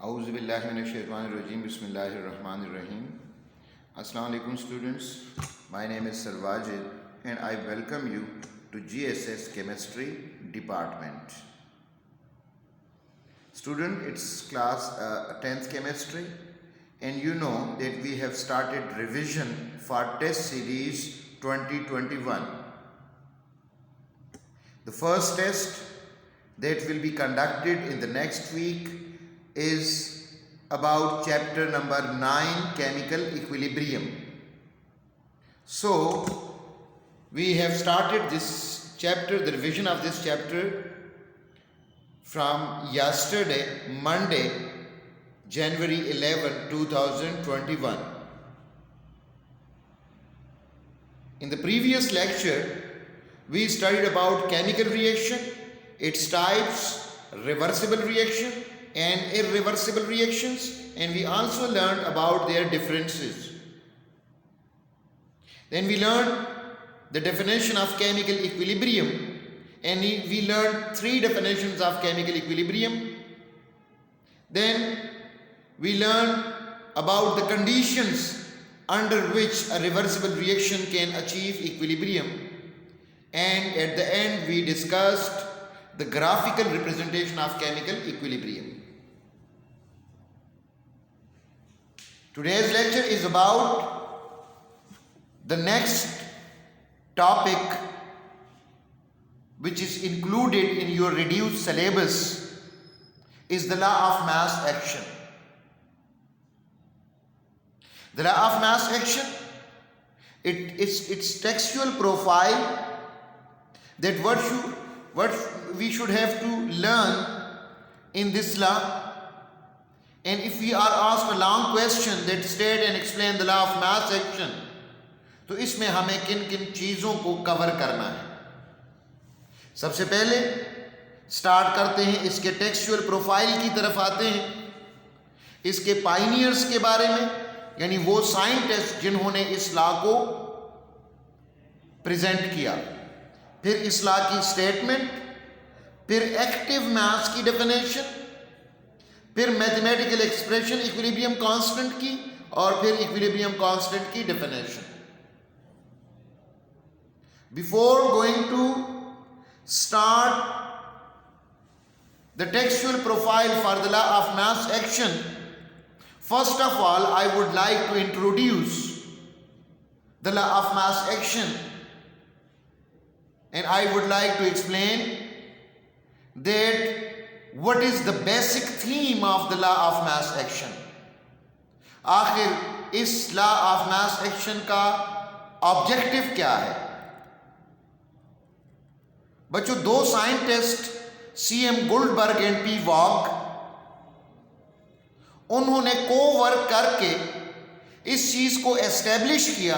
Auzubillahiminash-shaytanir-rajim. Bismillahir-rahmanir-rahim. Assalamu alaikum students. My name is Sarwajid and I welcome you to GSS Chemistry Department. Student, it's class 10th Chemistry and you know that we have started revision for test series 2021. The first test that will be conducted in the next week is about chapter number 9, chemical equilibrium. So we have started this chapter, the revision of this chapter from yesterday, Monday, January 11, 2021. In the previous lecture, we studied about chemical reaction, its types, reversible reaction and irreversible reactions, and we also learned about their differences. Then we learned the definition of chemical equilibrium, and we learned 3 definitions of chemical equilibrium. Then we learned about the conditions under which a reversible reaction can achieve equilibrium, and at the end we discussed the graphical representation of chemical equilibrium. Today's lecture is about the next topic which is included in your reduced syllabus is the law of mass action. The law of mass action, its textual profile, that what we should have to learn in this law. And if we are asked a long question that state and explain the law of mass action, तो इसमें हमें किन किन चीज़ों को cover करना है. सबसे पहले स्टार्ट करते हैं, इसके टेक्सचुअल प्रोफाइल की तरफ आते हैं, इसके पाइनियर्स के बारे में, यानी वो साइंटिस्ट जिन्होंने इस लॉ को प्रेजेंट किया, फिर इस लॉ की स्टेटमेंट, फिर एक्टिव मास की डेफिनेशन, फिर मैथमेटिकल एक्सप्रेशन इक्विलिब्रियम कांस्टेंट की, और फिर इक्विलिब्रियम कांस्टेंट की definition. Before going to start the textual profile for the law of mass action, first of all I would like to introduce the law of mass action, and I would like to explain that what is the basic theme of the law of mass action. आखिर इस law of mass action का objective क्या है. बच्चों, 2 scientist C.M. Goldberg and P. वॉग, उन्होंने को-वर्क करके इस चीज को एस्टेब्लिश किया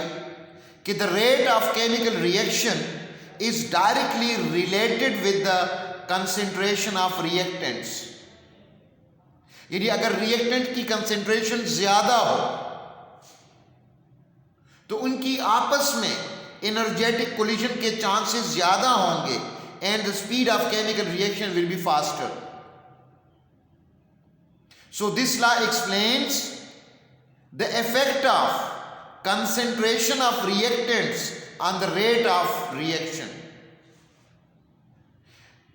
कि the rate of chemical reaction is directly related with the concentration of reactants. यानी अगर रिएक्टेंट की कंसेंट्रेशन ज्यादा हो तो उनकी आपस में एनर्जेटिक कोलिजन के चांसेस ज्यादा होंगे and the speed of chemical reaction will be faster. So this law explains the effect of concentration of reactants on the rate of reaction.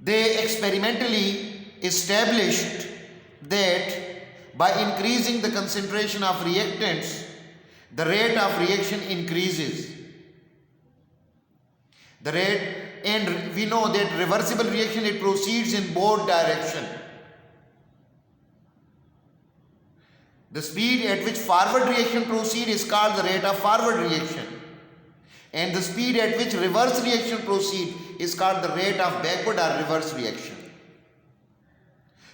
They experimentally established that by increasing the concentration of reactants, the rate of reaction increases. The rate, and we know that reversible reaction, it proceeds in both directions. The speed at which forward reaction proceeds is called the rate of forward reaction, and the speed at which reverse reaction proceeds is called the rate of backward or reverse reaction.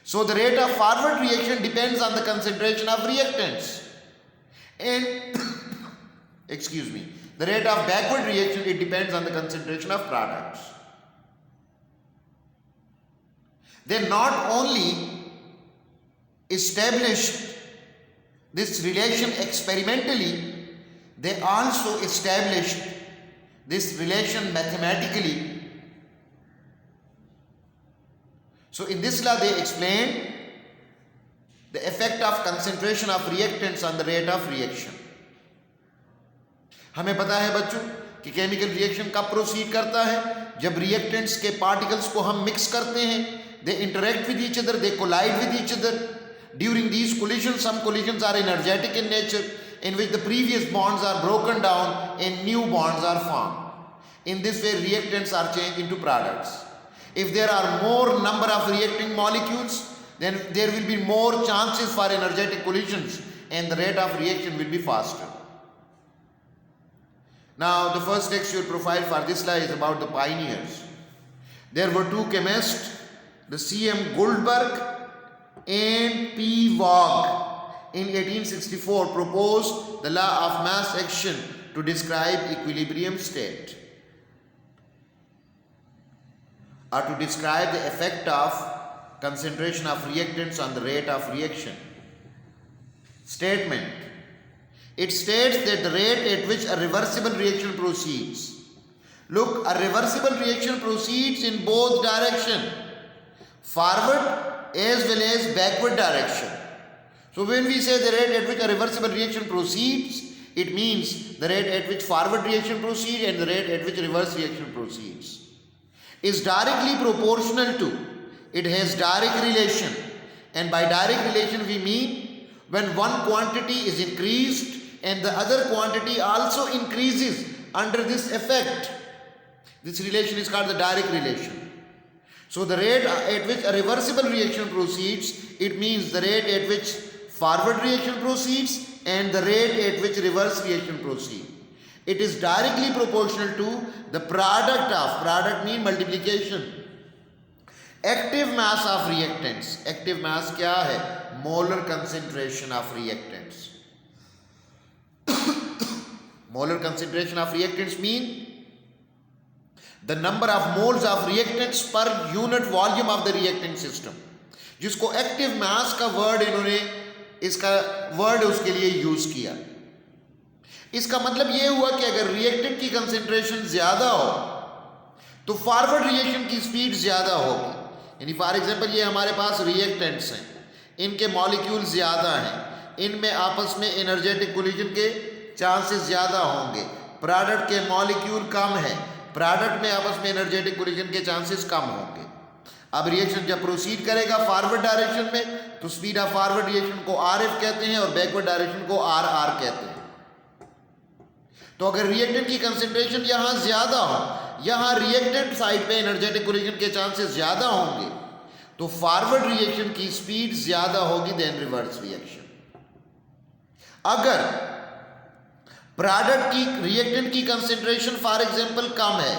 So the rate of forward reaction depends on the concentration of reactants, and excuse me, the rate of backward reaction, it depends on the concentration of products. They not only established this relation experimentally, they also established this relation mathematically. So in this law they explain the effect of concentration of reactants on the rate of reaction. हमें पता है बच्चों कि chemical reaction कब proceed करता है, जब reactants के पार्टिकल्स को हम मिक्स करते हैं, they interact with each other, they collide with each other. During these collisions, some collisions are energetic in nature, in which the previous bonds are broken down and new bonds are formed. In this way, reactants are changed into products. If there are more number of reacting molecules, then there will be more chances for energetic collisions and the rate of reaction will be faster. Now, the first textual profile for this slide is about the pioneers. There were two chemists, the C.M. Goldberg and P. Waugh, in 1864 proposed the law of mass action to describe equilibrium state, or to describe the effect of concentration of reactants on the rate of reaction. Statement. It states that the rate at which a reversible reaction proceeds. Look, a reversible reaction proceeds in both direction, forward as well as backward direction. So when we say the rate at which a reversible reaction proceeds, it means the rate at which forward reaction proceeds and the rate at which reverse reaction proceeds is directly proportional to, it has direct relation, and by direct relation we mean when one quantity is increased and the other quantity also increases under this effect. This relation is called the direct relation. So the rate at which a reversible reaction proceeds, it means the rate at which forward reaction proceeds and the rate at which reverse reaction proceeds. It is directly proportional to the product mean multiplication, active mass of reactants. Active mass क्या है? Molar concentration of reactants. Molar concentration of reactants mean the number of moles of reactants per unit volume of the reactant system. जिसको active mass का word इन्होंने इसका word उसके लिए use किया. इसका मतलब ये हुआ कि अगर रिएक्टेंट की कंसेंट्रेशन ज्यादा हो तो फॉरवर्ड रिएक्शन की स्पीड ज्यादा होगी. यानी फॉर एग्जांपल ये हमारे पास रिएक्टेंट्स हैं, इनके मॉलिक्यूल ज्यादा हैं, इनमें आपस में एनर्जेटिक कोलिजन के चांसेस ज्यादा होंगे. प्रोडक्ट के मॉलिक्यूल कम है, प्रोडक्ट में आपस में एनर्जेटिक कोलिजन के चांसेस कम होंगे. अब रिएक्शन जब प्रोसीड करेगा फॉरवर्ड डायरेक्शन में तो स्पीड ऑफ फॉरवर्ड रिएक्शन को RF कहते हैं और बैकवर्ड डायरेक्शन को RR कहते हैं. तो अगर रिएक्टेंट की कंसेंट्रेशन यहां ज्यादा हो, यहां रिएक्टेंट साइड पे एनर्जेटिक कोलिजन के चांसेस ज्यादा होंगे तो फॉरवर्ड रिएक्शन की स्पीड ज्यादा होगी देन रिवर्स रिएक्शन. अगर प्रोडक्ट की रिएक्टेंट की कंसेंट्रेशन फॉर एग्जांपल कम है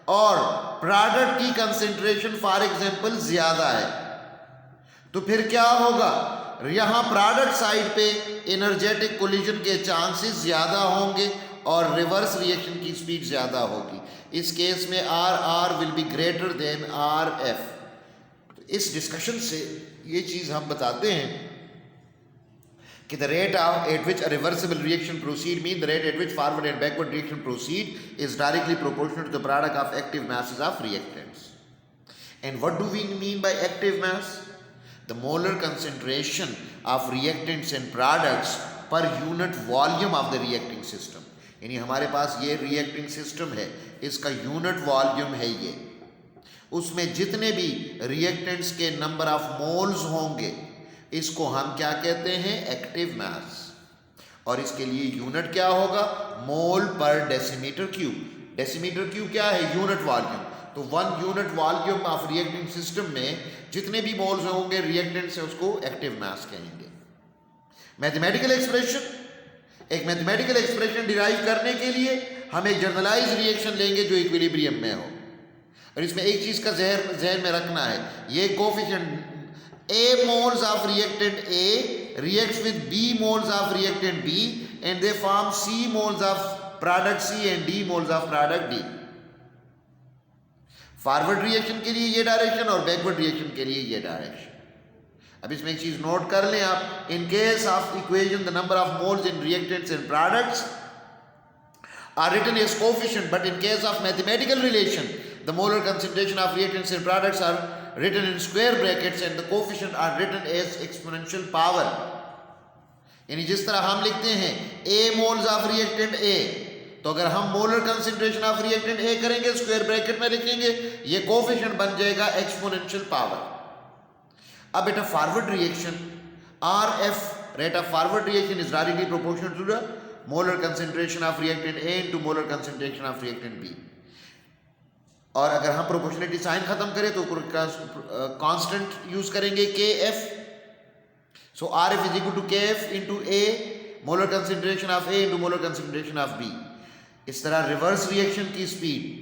और प्रोडक्ट की कंसेंट्रेशन फॉर एग्जांपल ज्यादा है तो फिर क्या होगा? यहां प्रोडक्ट साइड पे एनर्जेटिक कोलिजन के चांसेस ज्यादा होंगे और रिवर्स रिएक्शन की स्पीड ज्यादा होगी. इस केस में RR will be greater than RF. इस डिस्कशन से ये चीज हम बताते हैं कि the rate at which a reversible reaction proceed mean the rate at which forward and backward reaction proceed is directly proportional to the product of active masses of reactants. And what do we mean by active mass? The molar concentration of reactants and products per unit volume of the reacting system. यानी हमारे पास ये reacting system है, इसका unit volume है ये, उसमें जितने भी रिएक्टेंट्स के नंबर ऑफ मोल्स होंगे इसको हम क्या कहते हैं? Active mass. और इसके लिए यूनिट क्या होगा? मोल per decimetre cube. Decimetre cube क्या है? Unit volume. तो 1 unit volume of reacting system में जितने भी मोल्स होंगे रिएक्टेंट्स है उसको एक्टिव मास कहेंगे. मैथमेटिकल एक्सप्रेशन, एक मैथमेटिकल एक्सप्रेशन डिराइव करने के लिए हम एक जनरलाइज रिएक्शन लेंगे जो इक्विलिब्रियम में हो. और इसमें एक चीज का जहन में रखना है, ये coefficient A moles of reactant A reacts with B moles of reactant B and they form C moles of product C and D moles of product D. Forward reaction के लिए ये डायरेक्शन और बैकवर्ड रिएक्शन के लिए ये direction. अब इसमें एक चीज नोट कर लें आप, in case of equation the number of moles in reactants and products are written as coefficient, but in case of mathematical relation the molar concentration of reactants and products are written in square brackets and the coefficient are written as exponential power. यानी जिस तरह हम लिखते हैं A moles of reactant A, तो अगर हम molar concentration of reactant A करेंगे स्क्वायर ब्रैकेट में लिखेंगे, ये कोफिशिएंट बन जाएगा एक्सपोनेंशियल पावर. अब बेटा forward reaction RF, rate of forward reaction is directly proportional to the molar concentration of reactant A into molar concentration of reactant B. और अगर हम प्रोपोर्शनलिटी साइन खत्म करें तो कांस्टेंट यूज करेंगे KF. So RF is equal to KF into A molar concentration of A into molar concentration of B. इस तरह reverse reaction की speed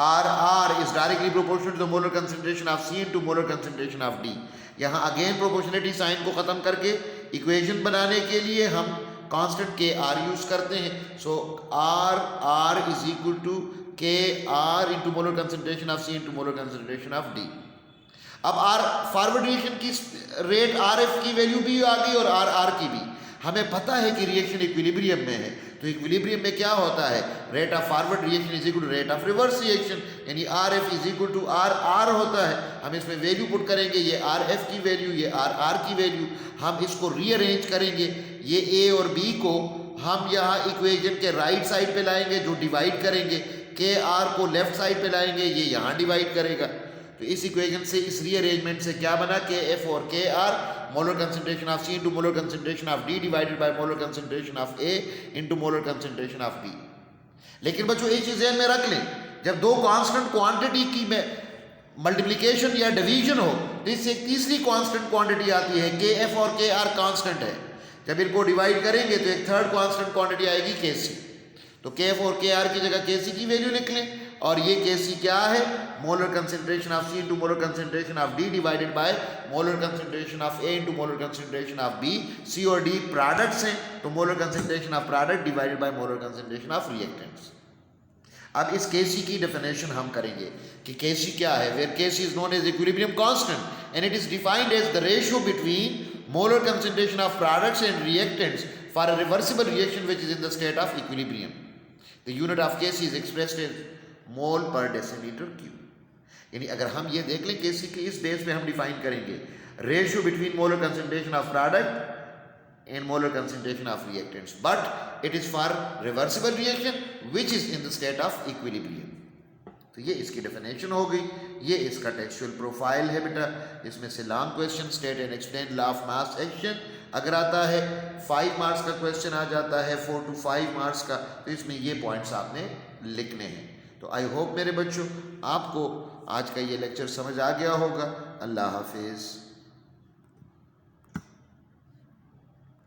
RR is directly proportional to the molar concentration of C into molar concentration of D. यहाँ again proportionality sign को खत्म करके equation बनाने के लिए हम कांस्टेंट KR यूज करते हैं. सो RR is equal to KR into molar concentration of C into molar concentration of D. अब फॉरवर्ड रिएक्शन की रेट RF की वैल्यू भी आ गई और RR की भी. हमें पता है कि रिएक्शन इक्विलिब्रियम में है, तो इक्विलिब्रियम में क्या होता है, rate of forward reaction is equal to rate of reverse reaction, यानी RF is equal to RR होता है. हम इसमें वैल्यू पुट करेंगे, ये RF की वैल्यू, ये RR की वैल्यू. हम इसको रीअरेंज करेंगे, ये A और B को हम यहाँ इक्वेशन के राइट साइड पे लाएंगे जो डिवाइड करेंगे, KR को लेफ्ट साइड पे लाएंगे, ये यहाँ डिवाइड करेगा. तो इस इक्वेशन से, इस रीअरेंजमेंट से क्या बना, KF और KR molar concentration of C into molar concentration of D divided by molar concentration of A into molar concentration of B. लेकिन बच्चों एक चीज ध्यान में रख लें, जब दो कांस्टेंट क्वांटिटी की में मल्टीप्लिकेशन या डिवीजन हो तो इससे एक तीसरी कांस्टेंट क्वांटिटी आती है, KF और KR कांस्टेंट है. जब इनको डिवाइड करेंगे तो एक थर्ड कांस्टेंट क्वांटिटी आएगी KC. तो KF और KR की जगह KC की वैल्यू लिख लें, और ये KC क्या है, molar concentration of C into molar concentration of D divided by molar concentration of A into molar concentration of B. C और D प्रोडक्ट्स हैं, तो molar concentration of product divided by molar concentration of reactants. अब इस KC की definition हम करेंगे कि KC क्या है, where KC is known as equilibrium constant and it is defined as the ratio between molar concentration of products and reactants for a reversible reaction which is in the state of equilibrium. The unit of KC is expressed as mole per decimetre cube. यानी अगर हम ये देख लें KC के इस base पे हम डिफाइन करेंगे ratio between molar concentration of product and molar concentration of reactants, but it is for reversible reaction which is in the state of equilibrium. तो ये इसकी डेफिनेशन हो गई. ये इसका टेक्सचुअल प्रोफाइल है बेटा. इसमें से long question, state and explain law of mass action अगर आता है, 5 मार्क्स का क्वेश्चन आ जाता है, 4 to 5 मार्क्स का, तो इसमें ये पॉइंट्स आपने लिखने हैं. तो आई होप मेरे बच्चों आपको आज का ये लेक्चर समझ आ गया होगा. अल्लाह हाफिज़.